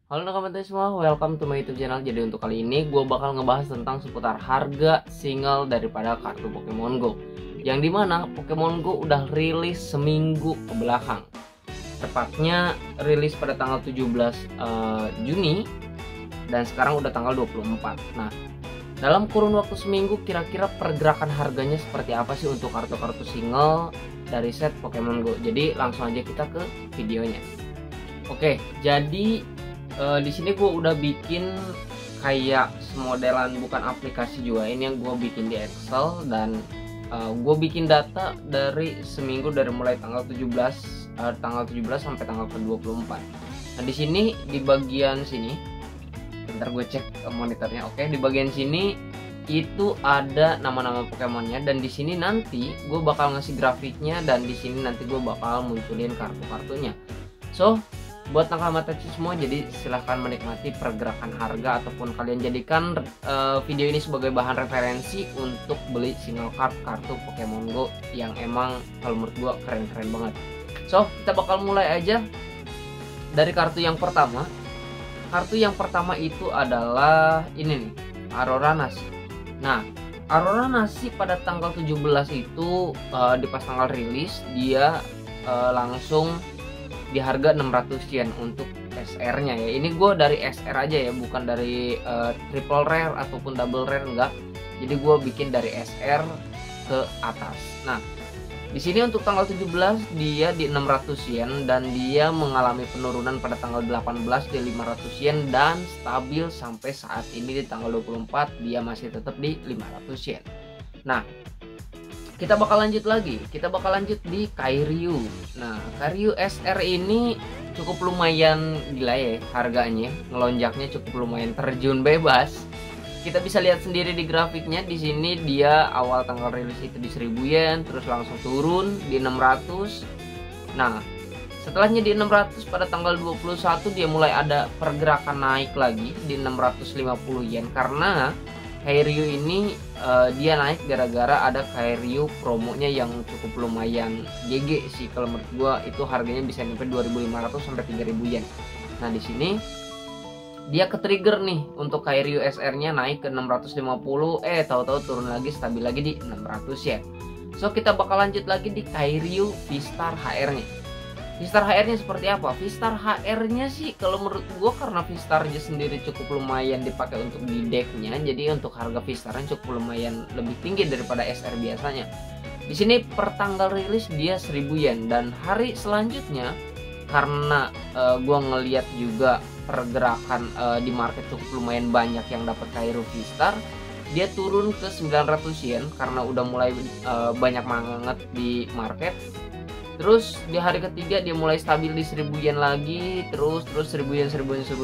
Halo teman-teman semua, welcome to my YouTube channel. Jadi untuk kali ini gue bakal ngebahas tentang seputar harga single daripada kartu Pokemon Go, yang dimana Pokemon Go udah rilis seminggu ke belakang. Tepatnya rilis pada tanggal 17 Juni dan sekarang udah tanggal 24. Nah, dalam kurun waktu seminggu kira-kira pergerakan harganya seperti apa sih untuk kartu-kartu single dari set Pokemon Go. Jadi langsung aja kita ke videonya. Oke, jadi di sini gue udah bikin kayak semodelan, bukan aplikasi juga, ini yang gue bikin di Excel, dan gue bikin data dari seminggu dari mulai tanggal 17 sampai tanggal ke-24. Nah, di sini di bagian sini, bentar gue cek monitornya. Oke, di bagian sini itu ada nama-nama Pokemonnya, dan di sini nanti gue bakal ngasih grafiknya, dan di sini nanti gue bakal munculin kartu-kartunya. So, buat nakal-mata semua, jadi silahkan menikmati pergerakan harga, ataupun kalian jadikan video ini sebagai bahan referensi untuk beli single card kartu Pokemon Go yang emang kalau menurut gua keren-keren banget. So, kita bakal mulai aja dari kartu yang pertama. Kartu yang pertama itu adalah ini nih, Aurora Nasi. Nah, Aurora Nasi pada tanggal 17 itu di pas tanggal rilis dia langsung di harga 600 yen untuk SR nya ya. Ini gue dari SR aja ya, bukan dari triple rare ataupun double rare, enggak. Jadi gue bikin dari SR ke atas. Nah, di sini untuk tanggal 17 dia di 600 yen, dan dia mengalami penurunan pada tanggal 18 di 500 yen, dan stabil sampai saat ini di tanggal 24 dia masih tetap di 500 yen. Nah, kita bakal lanjut lagi, kita bakal lanjut di Kairyu. Nah, Kairyu SR ini cukup lumayan gila ya harganya, ngelonjaknya cukup lumayan, terjun bebas. Kita bisa lihat sendiri di grafiknya. Di sini dia awal tanggal rilis itu di 1000 yen, terus langsung turun di 600. Nah, setelahnya di 600 pada tanggal 21 dia mulai ada pergerakan naik lagi di 650 yen, karena Kairyu ini dia naik gara-gara ada Kairyu promonya yang cukup lumayan GG sih, kalau menurut gua itu harganya bisa nyampe 2.500 sampai 3.000 yen. Nah, di sini dia ke-trigger nih untuk Kairyu SR-nya naik ke 650, tahu-tahu turun lagi, stabil lagi di 600 yen. So, kita bakal lanjut lagi di Kairyu V-Star HR-nya. V-Star HR-nya seperti apa? V-Star HR-nya sih kalau menurut gue, karena V-Star-nya sendiri cukup lumayan dipakai untuk di decknya, jadi untuk harga V-Star-nya cukup lumayan lebih tinggi daripada SR biasanya. Di sini per tanggal rilis dia 1000 yen, dan hari selanjutnya karena gue ngeliat juga pergerakan di market cukup lumayan banyak yang dapat Kairyu V-Star, dia turun ke 900 yen karena udah mulai banyak banget di market. Terus di hari ketiga dia mulai stabil di 1000 yen lagi, terus 1000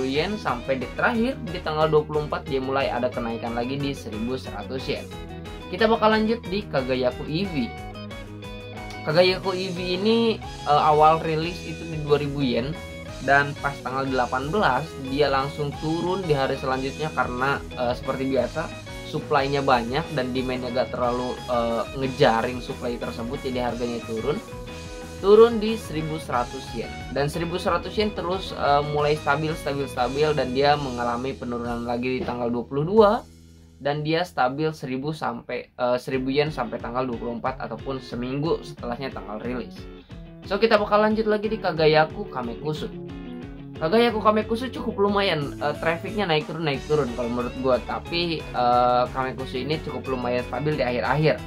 yen sampai di terakhir di tanggal 24 dia mulai ada kenaikan lagi di 1100 yen. Kita bakal lanjut di Kagayaku EV. Kagayaku EV ini awal rilis itu di 2000 yen, dan pas tanggal 18 dia langsung turun di hari selanjutnya karena seperti biasa supply-nya banyak dan demand-nya gak terlalu ngejaring supply tersebut, jadi harganya turun di 1100 yen, dan 1100 yen terus mulai stabil, dan dia mengalami penurunan lagi di tanggal 22, dan dia stabil 1000 yen sampai tanggal 24 ataupun seminggu setelahnya tanggal rilis. So, kita bakal lanjut lagi di Kagayaku Kamekusu. Kagayaku Kamekusu cukup lumayan, trafficnya naik turun kalau menurut gua, tapi Kamekusu ini cukup lumayan stabil di akhir-akhir.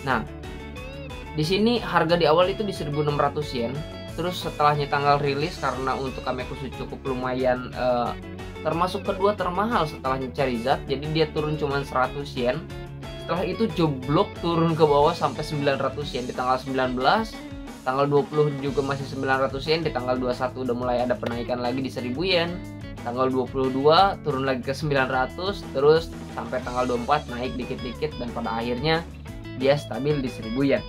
Nah, di sini harga di awal itu di 1600 yen, terus setelahnya tanggal rilis karena untuk Kamekusu cukup lumayan termasuk kedua termahal setelahnya Charizard, jadi dia turun cuma 100 yen. Setelah itu jeblok turun ke bawah sampai 900 yen di tanggal 19, tanggal 20 juga masih 900 yen, di tanggal 21 udah mulai ada penaikan lagi di 1000 yen. Tanggal 22 turun lagi ke 900, terus sampai tanggal 24 naik dikit-dikit, dan pada akhirnya dia stabil di 1000 yen.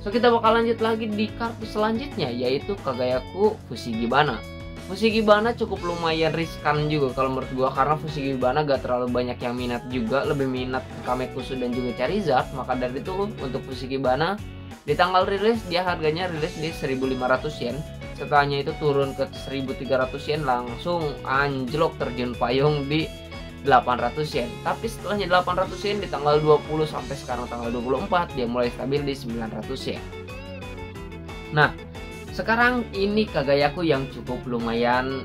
So, kita bakal lanjut lagi di kartu selanjutnya, yaitu Kagayaku Fushigibana. Fushigibana cukup lumayan riskan juga kalau menurut gua, karena Fushigibana gak terlalu banyak yang minat juga, lebih minat Kamekusu dan juga Charizard. Maka dari itu untuk Fushigibana di tanggal rilis dia harganya rilis di 1500 yen, setelahnya itu turun ke 1300 yen, langsung anjlok terjun payung di 800 yen. Tapi setelahnya 800 yen di tanggal 20 sampai sekarang tanggal 24 dia mulai stabil di 900 yen. Nah, sekarang ini Kagayaku yang cukup lumayan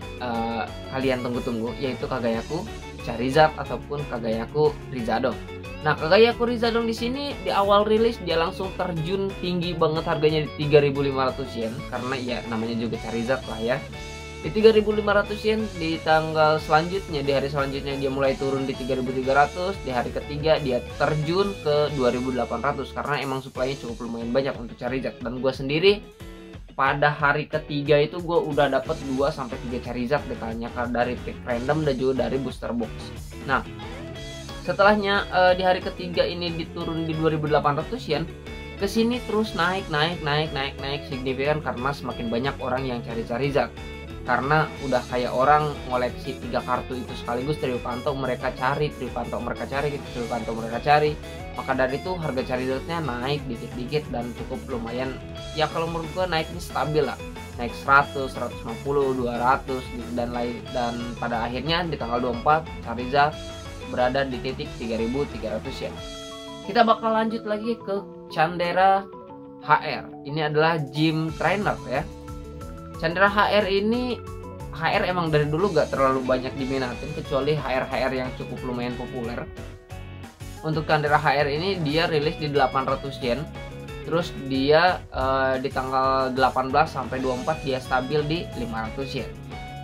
kalian tunggu-tunggu, yaitu Kagayaku Charizard ataupun Kagayaku Rizadong. Nah, Kagayaku Rizadong di sini di awal rilis dia langsung terjun tinggi banget harganya di 3.500 yen, karena ya namanya juga Charizard lah ya. Di 3.500 yen, di tanggal selanjutnya, di hari selanjutnya dia mulai turun di 3.300, di hari ketiga dia terjun ke 2.800 karena emang suplainya cukup lumayan banyak untuk Charizard. Dan gue sendiri pada hari ketiga itu gue udah dapet 2-3 Charizard detailnya dari pick random dan juga dari booster box. Nah, setelahnya di hari ketiga ini diturun di 2.800 yen, kesini terus naik signifikan karena semakin banyak orang yang cari Charizard. Karena udah kayak orang ngoleksi 3 kartu itu sekaligus, Triukanto mereka cari, maka dari itu harga Charizardnya naik dikit-dikit dan cukup lumayan. Ya kalau menurut gua naiknya stabil lah, naik 100, 150, 200 gitu, dan pada akhirnya di tanggal 24 Charizard berada di titik 3.300 yen. Kita bakal lanjut lagi ke Chandera HR. Ini adalah gym trainer ya. Chandera HR ini, HR emang dari dulu gak terlalu banyak diminatin kecuali HR yang cukup lumayan populer. Untuk Chandera HR ini dia rilis di 800 yen. Terus dia di tanggal 18 sampai 24 dia stabil di 500 yen.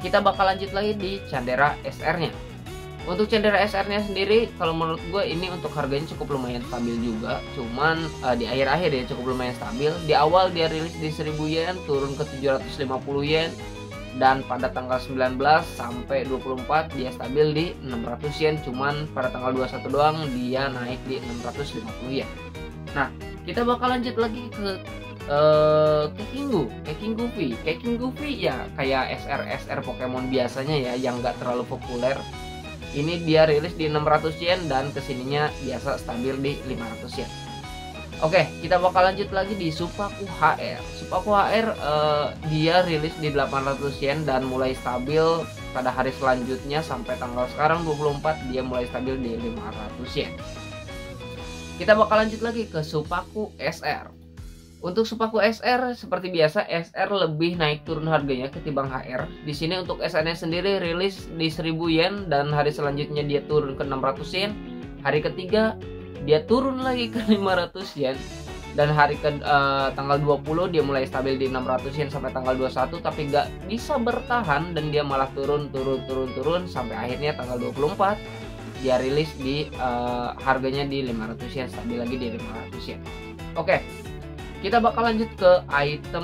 Kita bakal lanjut lagi di Chandera SR-nya. Untuk Chandera SR-nya sendiri kalau menurut gue ini untuk harganya cukup lumayan stabil juga. Cuman di akhir-akhir dia cukup lumayan stabil. Di awal dia rilis di 1000 yen, turun ke 750 yen. Dan pada tanggal 19 sampai 24 dia stabil di 600 yen. Cuman pada tanggal 21 doang dia naik di 650 yen. Nah, kita bakal lanjut lagi ke Keking Goofy ya kayak SR Pokemon biasanya ya yang gak terlalu populer. Ini dia rilis di 600 yen dan kesininya biasa stabil di 500 yen. Oke, kita bakal lanjut lagi di Supaku HR. Supaku HR dia rilis di 800 yen dan mulai stabil pada hari selanjutnya sampai tanggal sekarang 24 dia mulai stabil di 500 yen. Kita bakal lanjut lagi ke Supaku SR. Untuk Supaku SR seperti biasa SR lebih naik turun harganya ketimbang HR. Di sini untuk SR-nya sendiri rilis di 1000 yen dan hari selanjutnya dia turun ke 600 yen. Hari ketiga dia turun lagi ke 500 yen dan hari ke tanggal 20 dia mulai stabil di 600 yen sampai tanggal 21 tapi gak bisa bertahan dan dia malah turun sampai akhirnya tanggal 24 dia rilis di harganya di 500 yen, stabil lagi di 500 yen. Oke. Kita bakal lanjut ke item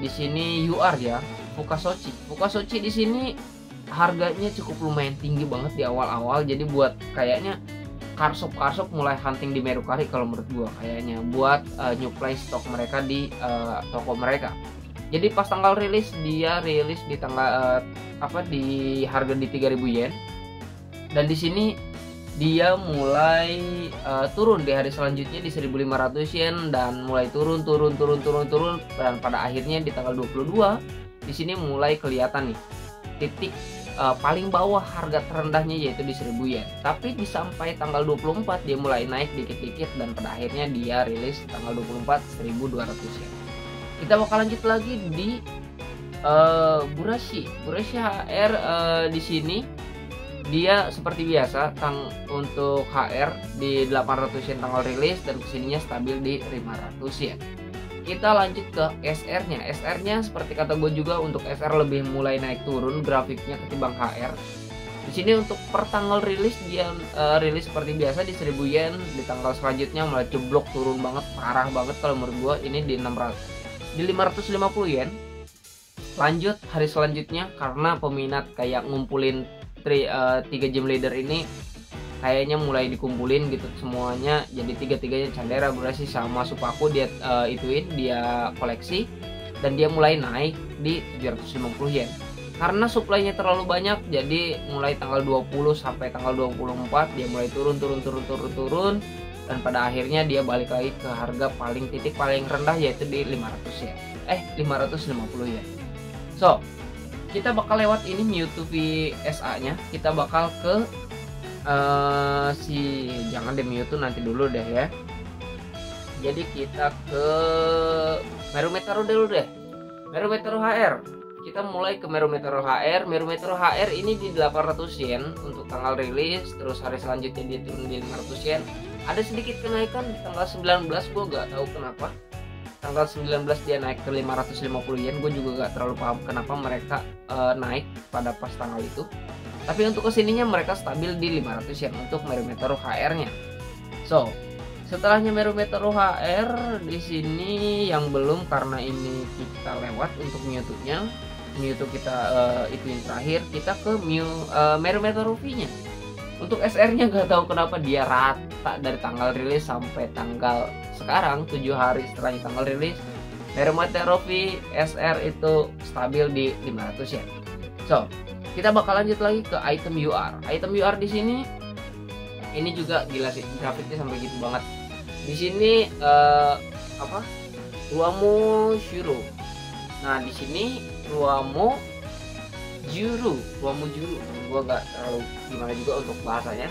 di sini UR ya, Fukasochi. Fukasochi di sini harganya cukup lumayan tinggi banget di awal-awal. Jadi buat kayaknya karsop mulai hunting di Merukari kalau menurut gua kayaknya buat nyuplai stok mereka di toko mereka. Jadi pas tanggal rilis dia rilis di tanggal di harga di 3000 yen. Dan di sini dia mulai turun di hari selanjutnya di 1500 yen dan mulai turun dan pada akhirnya di tanggal 22 di sini mulai kelihatan nih titik paling bawah harga terendahnya yaitu di 1000 yen. Tapi di sampai tanggal 24 dia mulai naik dikit-dikit dan pada akhirnya dia rilis tanggal 24 1200 yen. Kita bakal lanjut lagi di Burashi HR. Di sini dia seperti biasa untuk HR di 800 yen tanggal rilis dan kesininya stabil di 500 yen. Kita lanjut ke SR-nya. SR-nya seperti kata gue juga untuk SR lebih mulai naik turun grafiknya ketimbang HR. Di sini untuk per tanggal rilis dia rilis seperti biasa di 1000 yen, di tanggal selanjutnya mulai jeblok turun banget, parah banget kalau menurut gue ini di 550 yen. Lanjut hari selanjutnya karena peminat kayak ngumpulin 3 gym leader ini kayaknya mulai dikumpulin gitu semuanya, jadi tiga-tiganya Chandera, Burashi sama Supaku dia dia koleksi dan dia mulai naik di 750 yen. Karena suplainya terlalu banyak jadi mulai tanggal 20 sampai tanggal 24 dia mulai turun dan pada akhirnya dia balik lagi ke harga titik paling rendah yaitu di 500 yen. 550 yen. So, kita bakal lewat ini Mewtwo VSA nya, kita bakal ke jangan deh Mewtwo, nanti dulu deh ya. Jadi kita ke Merumetaro dulu deh. Merumetaro HR. Kita mulai ke Merumetaro HR. Merumetaro HR ini di 800 yen untuk tanggal rilis, terus hari selanjutnya dia turun di 500 yen. Ada sedikit kenaikan di tanggal 19, gue gak tahu kenapa. Tanggal 19 dia naik ke 550 yen. Gue juga gak terlalu paham kenapa mereka naik pada pas tanggal itu. Tapi untuk kesininya mereka stabil di 500 yen untuk Merumetaro HR nya. So, setelahnya Merumetaro HR di sini yang belum, karena ini kita lewat untuk Mewtwo-nya. Mewtwo kita itu yang terakhir, kita ke Merumetaro V-nya. Untuk SR-nya gak tahu kenapa dia rata dari tanggal rilis sampai tanggal sekarang, 7 hari setelahnya tanggal rilis. Merumetaro V SR itu stabil di 500 yen. So, kita bakal lanjut lagi ke item UR. Item UR di sini ini juga gila sih, grafiknya sampai gitu banget. Di sini Ruamo Shuro. Nah, di sini Ruamo Juru. Gua gak terlalu gimana juga untuk bahasanya.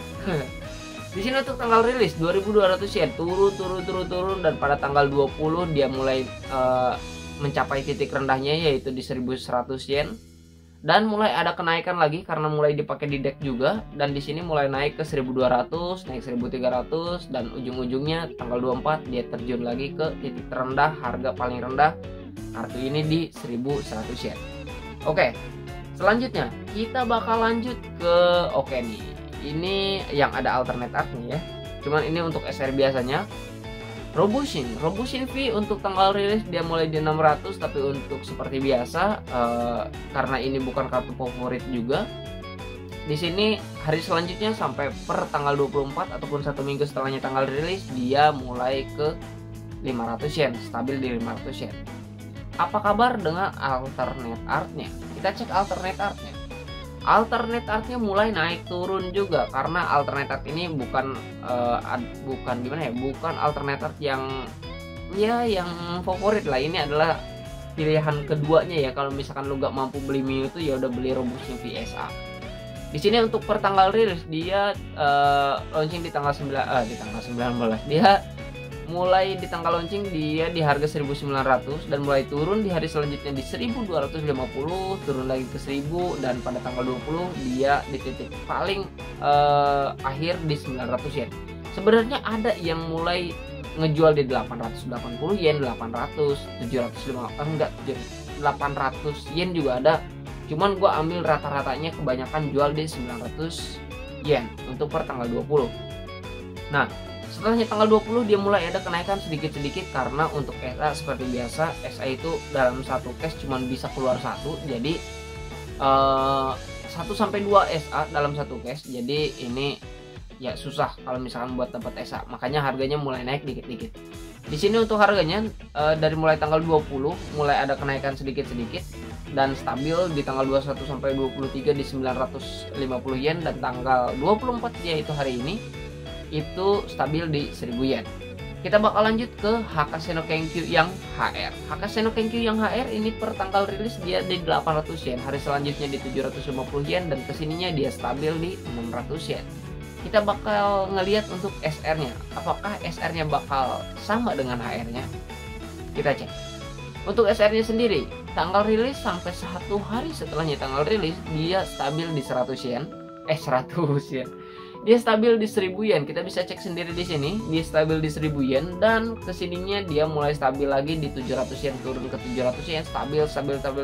Di sini untuk tanggal rilis 2200 yen, turun dan pada tanggal 20 dia mulai mencapai titik rendahnya yaitu di 1100 yen. Dan mulai ada kenaikan lagi karena mulai dipakai di deck juga, dan di sini mulai naik ke 1200, naik 1300, dan ujung-ujungnya tanggal 24 dia terjun lagi ke titik terendah, harga paling rendah kartu ini di 1100 yen. Oke, selanjutnya kita bakal lanjut ke nih. Ini yang ada alternate art nih ya. Cuman ini untuk SR biasanya. Robushin V untuk tanggal rilis dia mulai di 600, tapi untuk seperti biasa karena ini bukan kartu favorit juga. Di sini hari selanjutnya sampai per tanggal 24 ataupun 1 minggu setelahnya tanggal rilis dia mulai ke 500 yen, stabil di 500 yen. Apa kabar dengan alternate artnya? Kita cek alternate artnya. Alternate artnya mulai naik turun juga, karena alternate art ini bukan bukan alternate art yang favorit lah. Ini adalah pilihan keduanya ya, kalau misalkan lu gak mampu beli Mewtwo ya udah beli Robushin VSA. Di sini untuk per tanggal rilis dia launching di tanggal 19. Dia mulai di tanggal launching dia di harga 1900 dan mulai turun di hari selanjutnya di 1250, turun lagi ke 1000, dan pada tanggal 20 dia di titik paling akhir di 900 yen. Sebenarnya ada yang mulai ngejual di 880 yen, 800, 800 yen juga ada. Cuman gua ambil rata-ratanya kebanyakan jual di 900 yen untuk per tanggal 20. Nah, setelahnya tanggal 20 dia mulai ada kenaikan sedikit-sedikit karena untuk SA seperti biasa, SA itu dalam satu cash cuma bisa keluar satu, jadi 1 sampai 2 SA dalam satu cash. Jadi ini ya susah kalau misalkan buat dapat SA, makanya harganya mulai naik dikit-dikit. Di sini untuk harganya dari mulai tanggal 20 mulai ada kenaikan sedikit-sedikit dan stabil di tanggal 21 sampai 23 di 950 yen, dan tanggal 24 yaitu hari ini itu stabil di 1000 yen. Kita bakal lanjut ke Hakaze no Kenkyu yang HR. Hakaze no Kenkyu yang HR ini per tanggal rilis dia di 800 yen, hari selanjutnya di 750 yen, dan kesininya dia stabil di 600 yen. Kita bakal ngelihat untuk SR-nya, apakah SR-nya bakal sama dengan HR-nya. Kita cek. Untuk SR-nya sendiri, tanggal rilis sampai 1 hari setelahnya tanggal rilis dia stabil di 100 yen. Dia stabil di 1000 yen. Kita bisa cek sendiri di sini. Dia stabil di 1000 yen, dan kesininya dia mulai stabil lagi di 700 yen, turun ke 700 yen, stabil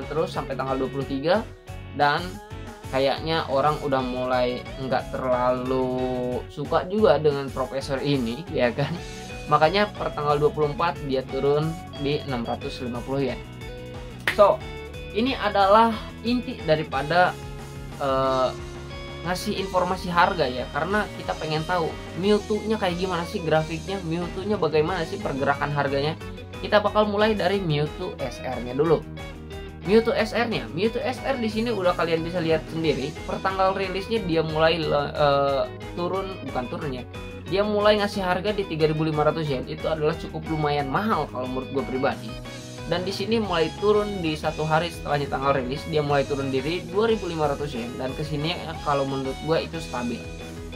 terus sampai tanggal 23. Dan kayaknya orang udah mulai nggak terlalu suka juga dengan profesor ini, ya kan? Makanya per tanggal 24 dia turun di 650 yen. So, ini adalah inti daripada ngasih informasi harga ya, karena kita pengen tahu Mewtwo-nya kayak gimana sih grafiknya, Mewtwo-nya bagaimana sih pergerakan harganya. Kita bakal mulai dari Mewtwo SR-nya dulu. Mewtwo SR-nya, Mewtwo SR di sini udah kalian bisa lihat sendiri. Per tanggal rilisnya dia mulai dia mulai ngasih harga di 3.500 yen. Itu adalah cukup lumayan mahal kalau menurut gue pribadi. Dan di sini mulai turun di satu hari setelahnya tanggal rilis, dia mulai turun diri 2.500 yen, dan kesini kalau menurut gue itu stabil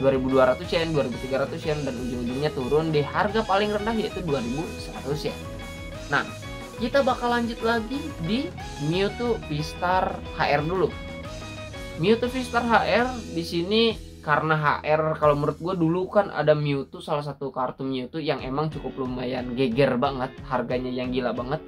2.200 yen, 2.300 yen, dan ujung-ujungnya turun di harga paling rendah yaitu 2.100 yen. Nah, kita bakal lanjut lagi di Mewtwo V-Star HR dulu. Mewtwo V-Star HR di sini karena HR, kalau menurut gue dulu kan ada Mewtwo, salah satu kartu Mewtwo yang emang cukup lumayan geger banget, harganya yang gila banget.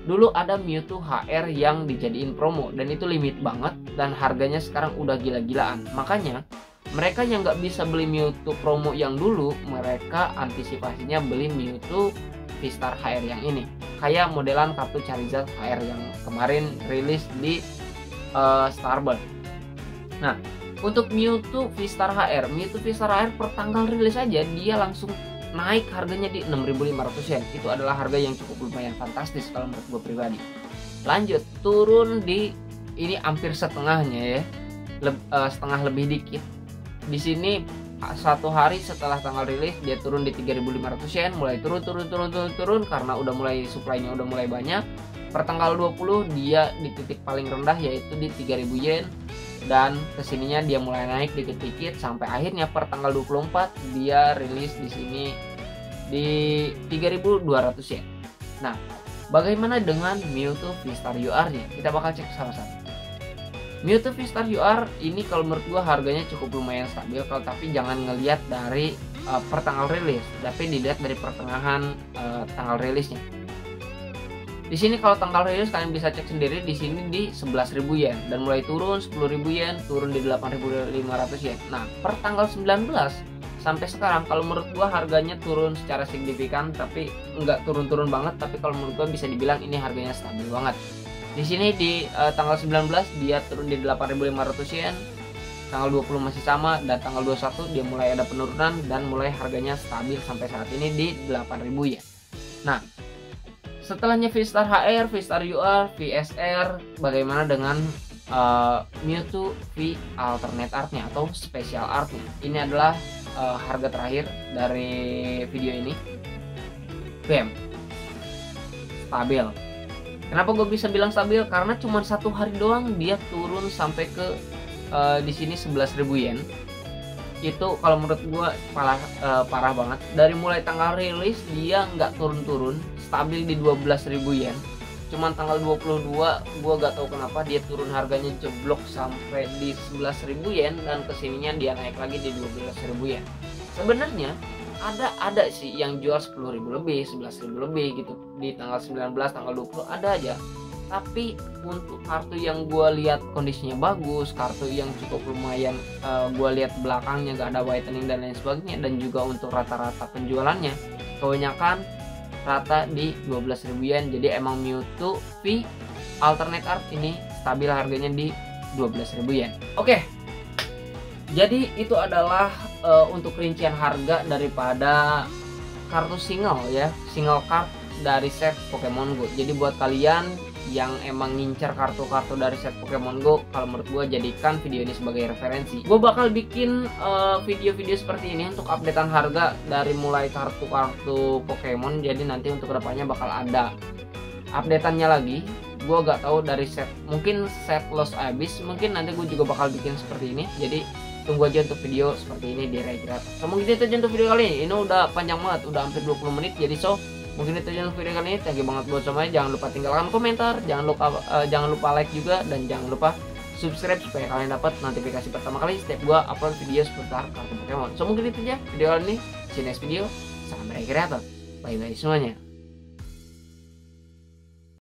Dulu ada Mewtwo HR yang dijadiin promo dan itu limit banget dan harganya sekarang udah gila-gilaan. Makanya mereka yang nggak bisa beli Mewtwo promo yang dulu, mereka antisipasinya beli Mewtwo V-Star HR yang ini. Kayak modelan kartu Charizard HR yang kemarin rilis di Starbird. Nah, untuk Mewtwo V-Star HR, Mewtwo V-Star HR per tanggal rilis aja dia langsung naik harganya di 6.500 yen. Itu adalah harga yang cukup lumayan fantastis kalau menurut gue pribadi. Lanjut turun di ini hampir setengahnya ya, setengah lebih dikit. Di sini satu hari setelah tanggal rilis dia turun di 3.500 yen, mulai turun karena udah mulai supply-nya udah mulai banyak. Per tanggal 20 dia di titik paling rendah yaitu di 3.000 yen. Dan kesininya dia mulai naik dikit-dikit sampai akhirnya per tanggal 24 dia rilis di sini di 3.200 yen. Nah, bagaimana dengan Mewtwo V-Star UR-nya? Kita bakal cek sama-sama. Mewtwo V-Star UR ini kalau menurut gua harganya cukup lumayan stabil, kalau tapi jangan ngelihat dari per tanggal rilis, tapi dilihat dari pertengahan tanggal rilisnya. Di sini kalau tanggal rilis kalian bisa cek sendiri, di sini di 11.000 yen dan mulai turun 10.000 yen, turun di 8.500 yen. Nah, per tanggal 19 sampai sekarang kalau menurut gua harganya turun secara signifikan, tapi nggak turun-turun banget, tapi kalau menurut gua bisa dibilang ini harganya stabil banget. Di sini di tanggal 19 dia turun di 8.500 yen, tanggal 20 masih sama, dan tanggal 21 dia mulai ada penurunan dan mulai harganya stabil sampai saat ini di 8.000 yen. Nah, setelahnya V-Star HR, V-Star UR, VSR, bagaimana dengan Mewtwo V Alternate Art-nya atau Special Art-nya? Ini adalah harga terakhir dari video ini. BAM, stabil. Kenapa gue bisa bilang stabil? Karena cuma satu hari doang dia turun sampai ke di sini 11.000 yen. Itu kalau menurut gue parah banget. Dari mulai tanggal rilis dia nggak turun-turun, stabil di 12.000 yen. Cuman tanggal 22 gue gak tahu kenapa dia turun harganya jeblok sampai di 11.000 yen, dan kesininya dia naik lagi di 12.000 yen. Sebenarnya ada sih yang jual 10.000 lebih, 11.000 lebih gitu di tanggal 19, tanggal 20 ada aja. Tapi untuk kartu yang gue lihat kondisinya bagus, kartu yang cukup lumayan, gue lihat belakangnya gak ada whitening dan lain sebagainya, dan juga untuk rata-rata penjualannya kebanyakan rata di 12.000 yen. Jadi emang Mewtwo V Alternate Art ini stabil harganya di 12.000 yen. Oke, jadi itu adalah untuk rincian harga daripada kartu single ya, single card dari set Pokemon Go. Jadi buat kalian yang emang ngincer kartu-kartu dari set Pokemon Go, kalau menurut gue jadikan video ini sebagai referensi. Gue bakal bikin video-video seperti ini untuk updatean harga dari mulai kartu-kartu Pokemon. Jadi nanti untuk kedepannya bakal ada updateannya lagi. Gue gak tahu dari set, mungkin set Lost Abyss, mungkin nanti gue juga bakal bikin seperti ini. Jadi tunggu aja untuk video seperti ini di Regirat. So mungkin itu aja untuk video kali ini. Ini udah panjang banget, udah hampir 20 menit. Jadi mungkin itu aja untuk video kali ini. Thank you banget buat semuanya. Jangan lupa tinggalkan komentar, jangan lupa like juga, dan jangan lupa subscribe supaya kalian dapat notifikasi pertama kali setiap gua upload video seputar kartu Pokemon. So mungkin itu aja video kali ini. See you next video. Salam Regirat. Bye bye semuanya.